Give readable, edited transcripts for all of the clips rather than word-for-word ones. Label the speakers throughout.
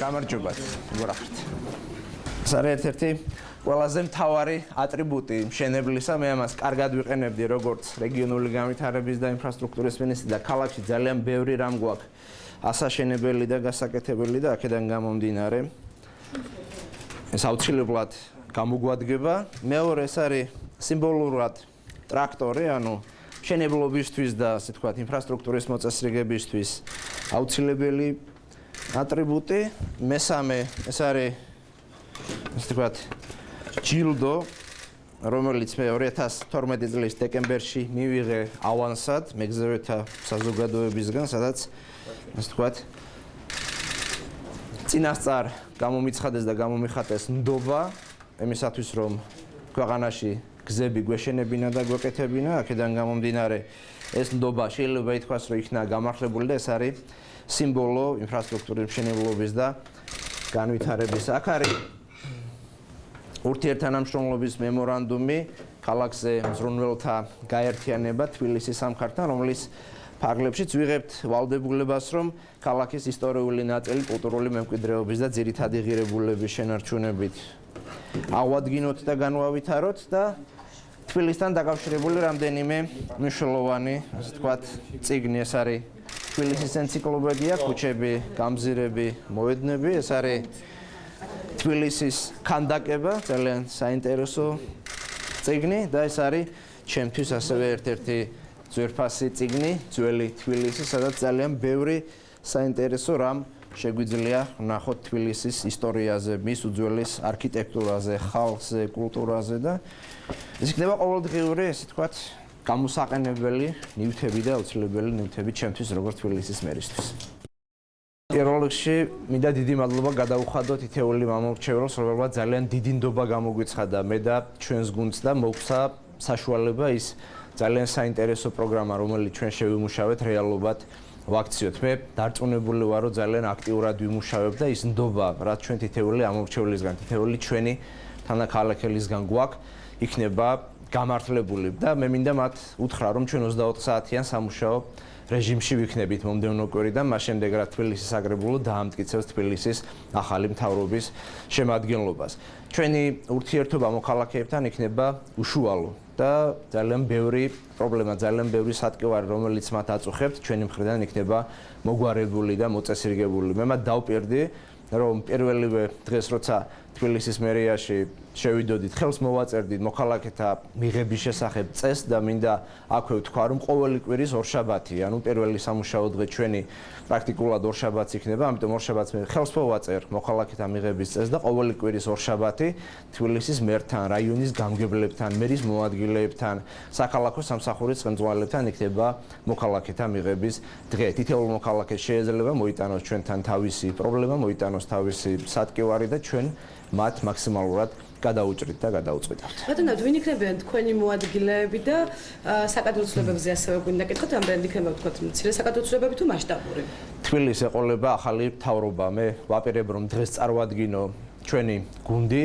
Speaker 1: გამარჯობათ, გორახთ. ეს არის ერთ-ერთი ყველაზე მთავარი ატრიბუტი მშენებლისა, მე ამას კარგად ვიყენებდი როგორც რეგიონული განვითარების და ინფრასტრუქტურის მინისტრი და ქალაქში ძალიან ბევრი რამ გვაქვს ასაშენებელი და გასაკეთებელი და აქედან გამომდინარე ეს აუცილებლად გამოგვადგება. მეორე ეს არის სიმბოლურად ტრაქტორი, ანუ მშენებლობისთვის და ასე ვთქვათ ინფრასტრუქტურის მოწესრიგებისთვის აუცილებელი ატრიბუტი. მესამე ეს არის ასე ვთქვათ ჯილდო, რომელიც მე 2012 წლის დეკემბერში მივიღე ავანსად მეგზავრთა საზოგადოებისგან, სადაც ასე ვთქვათ წინასწარ გამომიცხადეს და გამომიხატეს ნდობა იმისათვის, რომ ქვეყანაში გზები გვეშენებინა და გვეკეთებინა. აქედან გამომდინარე ეს ნდობა შეიძლება ითქვას, რომ იქნა გამართლებული და ეს არის სიმბოლო ინფრასტრუქტურის მშენებლობის და განვითარების. აქ არის ურთიერთთანამშრომლობის მემორანდუმი ქალაქზე მზრუნველთა გაერთიანება თბილისის სამხართან, რომლის ფარგლებშიც ვიღებთ ვალდებულებას, რომ ქალაქის ისტორიული ნაწილი კულტურული მემკვიდრეობის და ძირითადი ღირებულებების შენარჩუნებით ავადგინოთ და განვავითაროთ და თბილისთან დაკავშირებული რამდენიმე მნიშვნელოვანი, ასე ვთქვათ, წიგნი. ეს არის თბილისის ენციკლოპედია, ქუჩები, გამზირები, მოედნები. ეს არის თბილისის ქანდაკება, ძალიან საინტერესო წიგნი და ეს არის ჩემთვის ასევე ერთ-ერთი ძვირფასი წიგნი, ძველი თბილისი, სადაც ძალიან ბევრი საინტერესო რამ შეგვიძლია ვნახოთ თბილისის ისტორიაზე, მის უძველეს არქიტექტურაზე, ხალხზე, კულტურაზე და ეს იქნება ყოველდღიური, ასე ვთქვათ, გამოსაყენებელი ნივთები და აუცილებელი ნივთები ჩემთვის როგორც თბილისის მერისთვის. პირველ რიგში მინდა დიდი მადლობა გადაუხადოთ ითეული მამორჩეველს, რომელმაც ძალიან დიდი ნდობა გამოგვიცხადა მე და ჩვენს გუნდს და მოგვცა საშუალება ის ძალიან საინტერესო პროგრამა, რომელიც ჩვენ შევიმუშავეთ, რეალობად ვაქციოთ. მე დარწმუნებული ვარ, რომ ძალიან აქტიურად ვიმუშავებ და ის ნდობა, რაც ჩვენ თითეული ამორჩევლისგან, თითეული ჩვენი თანაქალაქელისგან გვაქვს, იქნება გამართლებული და მე მინდა მათ უთხრა, რომ ჩვენ 24 საათიან სამუშაო რეჟიმში ვიქნებით მომდევნო კვირიდან, მას შემდეგ რა თბილისის აგრებულო დაამტკიცებს თბილისის ახალი მთავრობის შემადგენლობას. ჩვენი ურთიერთობა მოქალაქეებთან იქნება უშუალო და ძალიან ბევრი პრობლემა, ძალიან ბევრი სატკივარი, რომელიც მათ აწუხებთ, ჩვენი მხრიდან იქნება მოგვარებული და მოწესრიგებული. მე მათ დავპირდი, რომ პირველივე დღეს, როცა თბილისის მერიაში შევიდოდით, ხელს მოვაწერდით მოქალაქეთა მიღების შესახებ წესს და მინდა აქვე ვთქვა, რომ ყოველი კვირის ორშაბათი, ანუ პირველი სამუშაო დღე ჩვენი პრაქტიკულად ორშაბათს იქნება, ამიტომ ორშაბათს მე ხელს მოვაწერ მოქალაქეთა მიღების წესს და ყოველი კვირის ორშაბათი თბილისის მერთან, რაიონის გამგებლებთან, მერის მოადგილეებთან, საქალაქო სამსახურის ხელმძღვანელებთან იქნება მოქალაქეთა მიღების დღე. თითოეულ მოქალაქეს შეიძლება მოიტანოს ჩვენთან თავისი პრობლემა, მოიტანოს თავისი სატკივარი და ჩვენ მათ მაქსიმალურად გადაუჭრით და გადაუწყვეტავთ.
Speaker 2: ბატონო, ვინ იქნებიან თქვენი მოადგილეები და საკადრო ცვლილებებზე ასევე გვინდა კითხოთ, რამდენი იქნება თქვათ მცირე საკადრო ცვლილებები თუ მასშტაბური?
Speaker 1: თბილისს ეყოლება ახალი მთავრობა. მე ვაპირებ, რომ დღეს წარვადგინო ჩვენი გუნდი,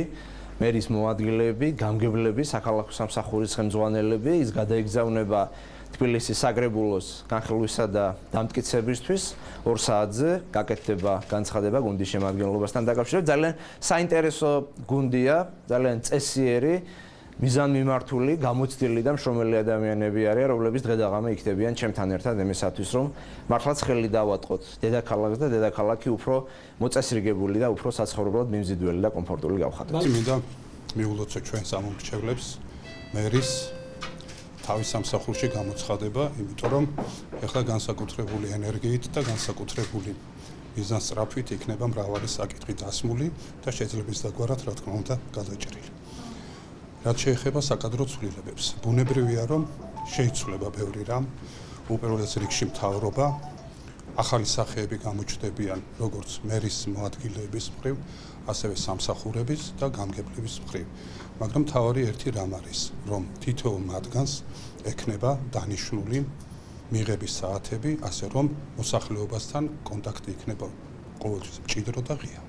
Speaker 1: მერის მოადგილეები, გამგებლები, საქალაქო სამსახურის ხელმძღვანელები, ის გადაეგზავნება თბილისის საგრებულოს განხილვისა და დამტკიცებისთვის 2 საათზე გაკეთდება განცხადება გუნდის შემადგენლობასთან დაკავშირებით. ძალიან საინტერესო გუნდია, ძალიან წესიერი, მიზანმიმართული, გამოცდილი და მშრომელი ადამიანები არიან, რომლებიც დღე-დაღამე იქნებიან ჩემთან ერთად იმისათვის, რომ მართლაც ხელი დავატყოთ დედაქალაქს და დედაქალაქი უფრო მოწესრიგებული და უფრო საცხოვრებლად მიმზიდველი და კომფორტული გავხადოთ.
Speaker 3: მინდა მიულოცო ჩვენ სამომრჩევლებს მერის თავის სამსახურში გამოცხადება, იმიტომ რომ ეხლა განსაკუთრებული ენერგიით და განსაკუთრებული მიზანსწრაფვით იქნება მრავალი საკითხი დასმული და შეძლებს დაგვარად, რა თქმა უნდა, გადაჭრილი. რაც შეეხება საკადრო ცვლილებებს, ბუნებრივია, რომ შეიცვლება ბევრი რამ, უპირველეს რიგში მთავრობა, ახალი სახეები გამოჩნდებიან როგორც მერის მოადგილეების მხრივ, ასევე სამსახურების და გამგებლების მხრივ. მაგრამ მთავარი ერთი რამ არის, რომ თითოეულ მათგანს ექნება დანიშნული მიღების საათები, ასე რომ მოსახლეობასთან კონტაქტი იქნება ყოველთვის მჭიდრო და ღია.